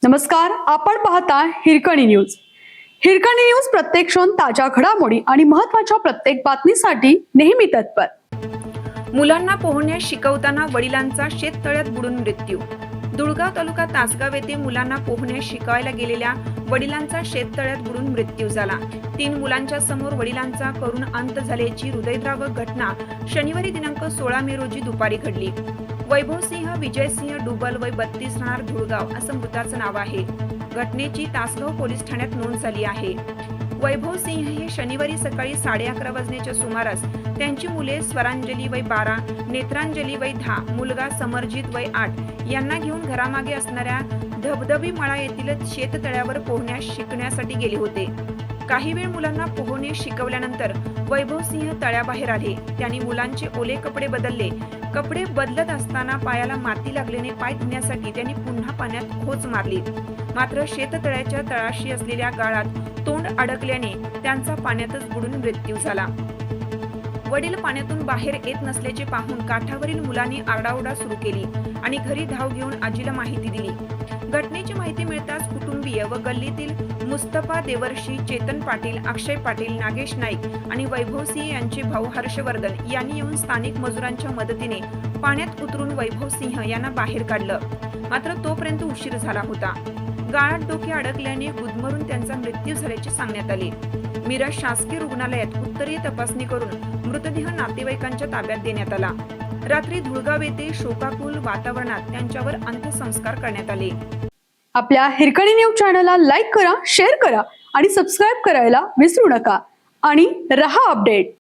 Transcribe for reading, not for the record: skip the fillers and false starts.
नमस्कार, आपण पाहता हिरकणी न्यूज. हिरकणी न्यूज प्रत्येक क्षण ताज्या घडामोडी आणि महत्त्वाच्या प्रत्येक बातमीसाठी नेहमी तत्पर. मुलांना पोहण्यास शिकवताना वडिलांचा शेततळ्यात बुडून मृत्यू. दुळगाव तालुका तासगाव येथे मुलांना पोहण्यास शिकवायला गेलेल्या वडिलांचा शेततळ्यात बुडून मृत्यू झाला. 3 मुलांच्या समोर वडिलांचा करुण अंत झाल्याची हृदयद्रावक घटना शनिवारी दिनांक 16 मे रोजी दुपारी घडली. वैभवसिंह विजयसिंह डुबल वय 32 राहणार धुळगाव असं मृताचं नाव आहे. घटनेची तासगाव पोलीस ठाण्यात नोंद झाली आहे. वैभवसिंह हे शनिवारी सकाळी 11:30 वाजण्याच्या सुमारास त्यांची मुले स्वरांजली वय 12, नेत्रांजली वय 10, मुलगा समरजित वय 8 यांना घेऊन घरामागे असणाऱ्या धबधबी मळा येथील शेततळ्यावर पोहण्यास शिकण्यासाठी गेले होते. काही वेळ मुलांना पोहणे शिकवल्यानंतर वैभवसिंह तळ्याबाहेर आले. त्यांनी मुलांचे ओले कपडे बदलले. कपडे बदलत असताना पायाला माती लागल्याने पाय धुण्यासाठी त्यांनी पुन्हा पाण्यात खोच मारली. मात्र शेततळ्याच्या तळाशी असलेल्या गाळात तोंड अडकल्याने त्यांचा पाण्यातच बुडून मृत्यू झाला. वडील पाण्यातून बाहेर येत नसल्याचे पाहून काठावरील मुलांनी आरडाओरडा सुरू केली आणि घरी धाव घेऊन आजीला माहिती दिली. घटनेची माहिती मिळताच कुटुंबीय व गल्लीतील मुस्तफा देवर्षी, चेतन पाटील, अक्षय पाटील, नागेश नाईक आणि वैभवसिंह यांचे भाऊ हर्षवर्धन यांनी येऊन स्थानिक मजुरांच्या मदतीने पाण्यात उतरून वैभवसिंह यांना बाहेर काढलं. मात्र तोपर्यंत उशीर झाला होता. गाळात डोके अडकल्याने गुदमरून त्यांचा मृत्यू झाल्याचे सांगण्यात आले. मिरज शासकीय रुग्णालयात उत्तरीय तपासणी करून मृतदेह नातेवाईकांच्या ताब्यात देण्यात आला. रात्री धुळगाव येथे शोकाकुल वातावरणात त्यांच्यावर अंत्यसंस्कार करण्यात आले. आपल्या हिरकणी न्यूज चॅनलला लाईक करा, शेअर करा आणि सबस्क्राईब करायला विसरू नका आणि रहा अपडेट.